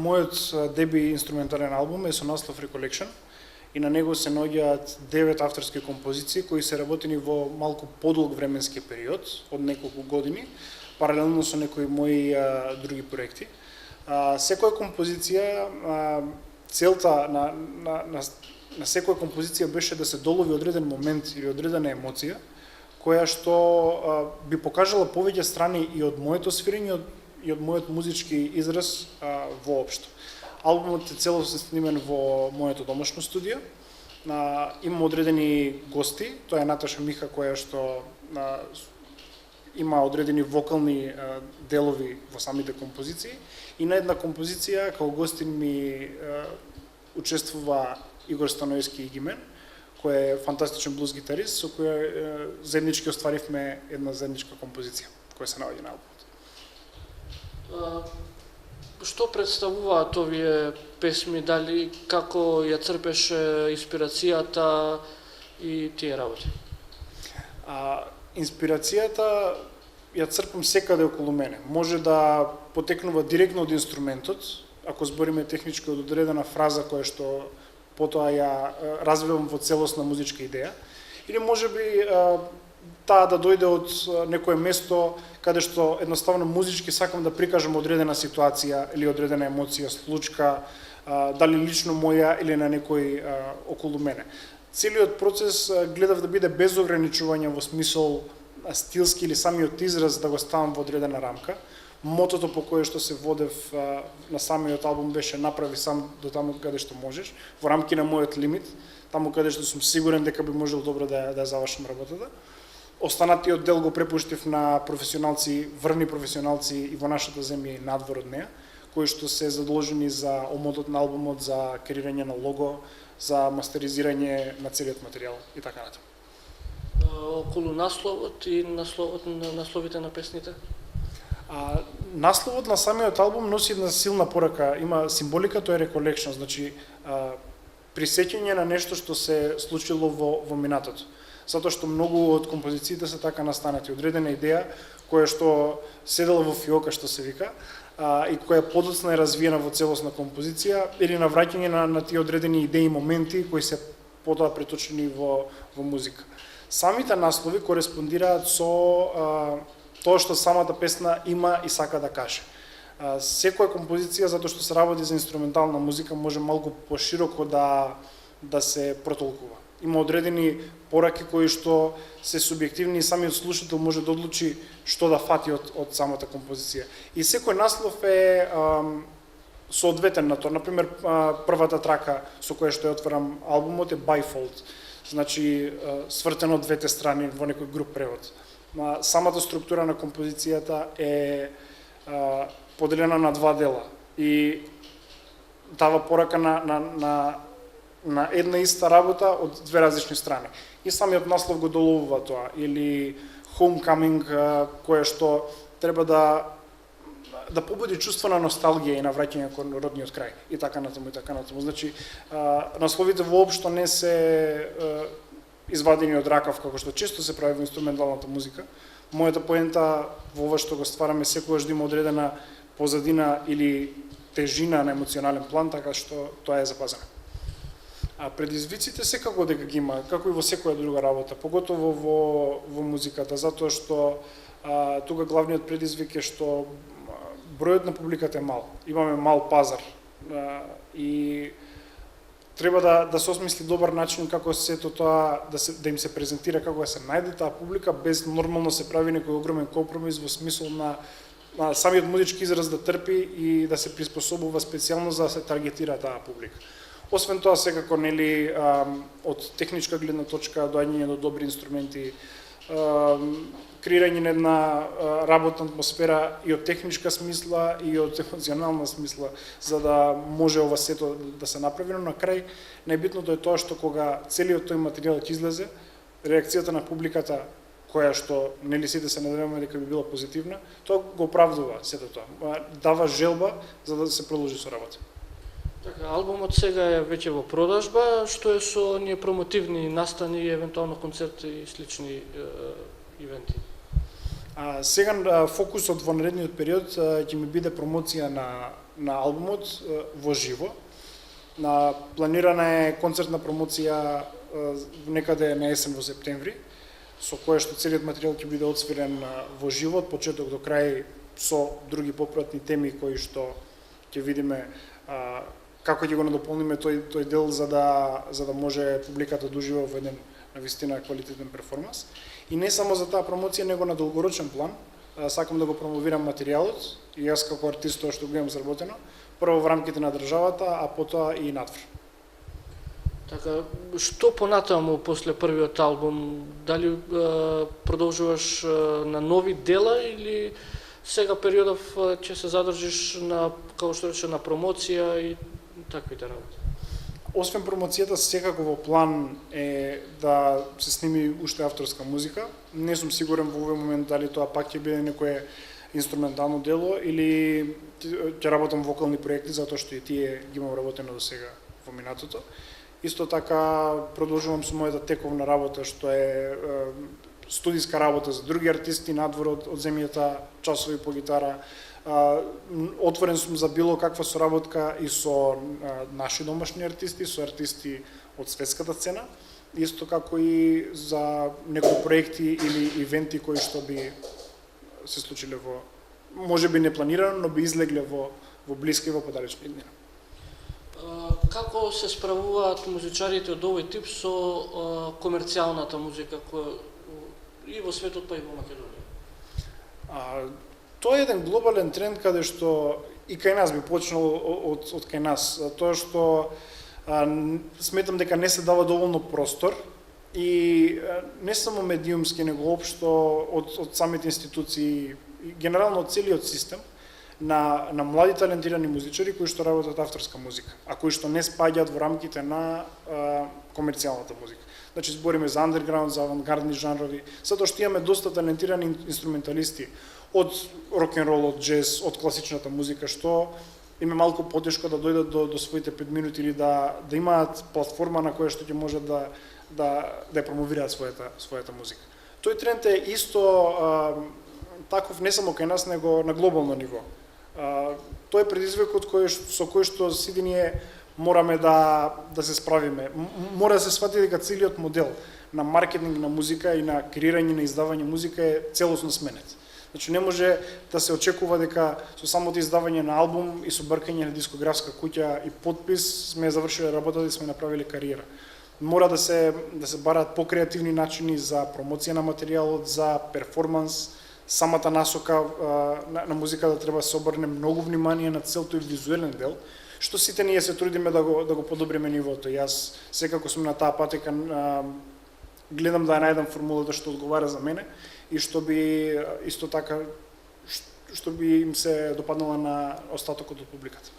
мојот деби инструментален албум е со наслов Recollection и на него се наоѓаат 9 авторски композиции кои се работени во малку подолг временски период од неколку години, паралелно со некои мои други проекти. Секоја композиција, целта на секоја композиција беше да се долови одреден момент или одредена емоција, која што би покажала повеќе страни и од моето свирење и од мојот музички израз воопшто. Албумот е целосно снимен во моето домашно студио. Имам одредени гости, тоа е Наташа Миха која што има одредени вокални делови во самите композиции и на една композиција како гостин ми учествува Игор Станоевски Игимен, кој е фантастичен блуз гитарист со кој заеднички остваривме една заедничка композиција која се наоѓа на албумот. Што представуваат овие песми, дали како ја црпеше инспирацијата и тие работи? Инспирацијата ја црпам секаде околу мене. Може да потекнува директно од инструментот, ако збориме технички од одредена фраза која што потоа ја развивам во целосна музичка идеја, или можеби таа да дојде од некое место каде што едноставно музички сакам да прикажам одредена ситуација или одредена емоција, случка, дали лично моја или на некој околу мене. Целиот процес гледав да биде без ограничување во смисол стилски или самиот израз да го ставам во одредена рамка. Мотото по кое што се водев на самиот албум беше направи сам до таму каде што можеш, во рамки на мојот лимит, таму каде што сум сигурен дека би можел добро да завршам работата. Останатиот дел го препуштив на професионалци, врвни професионалци и во нашата земја и надвор од неа, кои што се задолжени за омотот на албумот, за креирање на лого, за мастеризирање на целиот материјал и така натаму. Околу насловот и насловите на песните? Насловот на самиот албум носи една силна порака, има символика, тоа е Recollection, значи присеќање на нешто што се случило во минатото. Затоа што многу од композициите се така настанати, одредена идеја која што седела во фиока, што се вика, и која подоцна е развиена во целосна композиција или на враќање на тие одредени идеи и моменти кои се потоа преточени во музика. Самите наслови кореспондираат со тоа што самата песна има и сака да каже. Секоја композиција, затоа што се работи за инструментална музика, може малку пошироко да се протолкува. Има одредени пораки кои што се субјективни и самиот слушател може да одлучи што да фати од самата композиција. И секој наслов е соодветен на тоа. Например, првата трака со која што ја отварам албумот е Bifold, значи свртено од двете страни во некој груп превод. Самата структура на композицијата е поделена на два дела и дава порака на една иста работа од две различни страни. И самиот наслов го доловува тоа, или Homecoming, кое што треба да побуди чувство на носталгија и на враќање кон родниот крај и така натаму и така натаму. Значи насловите воопшто не се извадени од ракав како што често се прави во инструменталната музика. Мојата поента во ова што го ствараме секогаш да има одредена позадина или тежина на емоционален план, така што тоа е запазено. Предизвиците секако дека ги има, како и во секоја друга работа, поготово во музиката, затоа што тука главниот предизвик е што бројот на публиката е мал. Имаме мал пазар и треба да се осмисли добар начин како сето тоа да им се презентира, како да се најде таа публика, без нормално се прави некој огромен компромис во смисол на самиот музички израз да трпи и да се приспособува специјално за да се таргетира таа публика. Освен тоа, секако, нели, од техничка гледна точка, доаѓање до добри инструменти, креирање на една работна атмосфера и од техничка смисла и од емоционална смисла, за да може ова сето да се направи, но на крај најбитното е тоа што кога целиот тој материјал ќе излезе, реакцијата на публиката која што нели сите се надеваме дека би била позитивна, тоа го оправдува сето тоа, дава желба за да се продолжи со работа. Така, албумот сега е веќе во продажба, што е со оние промотивни настани, евентуално концерти и слични ивенти? Сега фокусот во наредниот период ќе ми биде промоција на албумот во живо. Планирана е концертна промоција некаде на есен во септември, со која што целиот материјал ќе биде отсвирен во живо од почеток до крај со други попратни теми кои што ќе видиме како ќе го надополниме тој дел за да може публиката да ужива во еден навистина квалитетен перформанс. И не само за таа промоција, него на долгорочен план сакам да го промовирам материјалот и јас како артист тоа што го имам заработено, прво во рамките на државата, а потоа и надвор. Така, што понатаму после првиот албум, дали продолжуваш на нови дела или сега периодов ќе се задржиш на, како што рече, на промоција и таквите работи? Освен промоцијата, секако во план е да се сними уште авторска музика. Не сум сигурен во овој момент дали тоа пак ќе биде некое инструментално дело или ќе работам вокални проекти, затоа што и тие ги имам работено до сега во минатото. Исто така продолжувам со мојата тековна работа, што е студиска работа за други артисти надвор од земјата, часови по гитара. Отворен сум за било каква соработка и со наши домашни артисти, со артисти од светската сцена, исто како и за некои проекти или ивенти кои што би се случиле во, можеби непланирано, но би излегле во блиска и во подалечна иднина. Како се справуваат музичарите од овој тип со комерцијалната музика која и во светот, па и во Македонија? Тоа е еден глобален тренд каде што и кај нас би почнал од кај нас. Тоа што сметам дека не се дава доволно простор и не само медиумски, него општо од самите институции, генерално од целиот систем, на млади талентирани музичари кои што работат авторска музика, а кои што не спаѓаат во рамките на комерцијалната музика. Значи збориме за андерграунд, за авангардни жанрови, затоа што имаме доста талентирани инструменталисти од рок-н-рол, од джез, од класичната музика, што им е малку потешко да дојдат до своите 5 минути или да имаат платформа на која што ќе можат да ја промовираат својата музика. Тој тренд е исто таков не само кај нас, него на глобално ниво. Тој е предизвикот со кој што сите ние мораме да се справиме. Мора да се свати дека целиот модел на маркетинг на музика и на креирање на издавање музика е целосно сменет. Значи не може да се очекува дека со самото издавање на албум и со бркање на дискографска куќа и подпис сме завршиле работата и сме направиле кариера. Мора да се бараат покреативни начини за промоција на материјалот, за перформанс, самата насока на музиката треба да се обрне многу внимание на цел тој визуелен дел, што сите ние се трудиме да го подобриме нивото. Јас секако сум на таа патека, гледам да ја најдам формулата што одговара за мене и што би исто така што би им се допаднала на остатокот од публиката.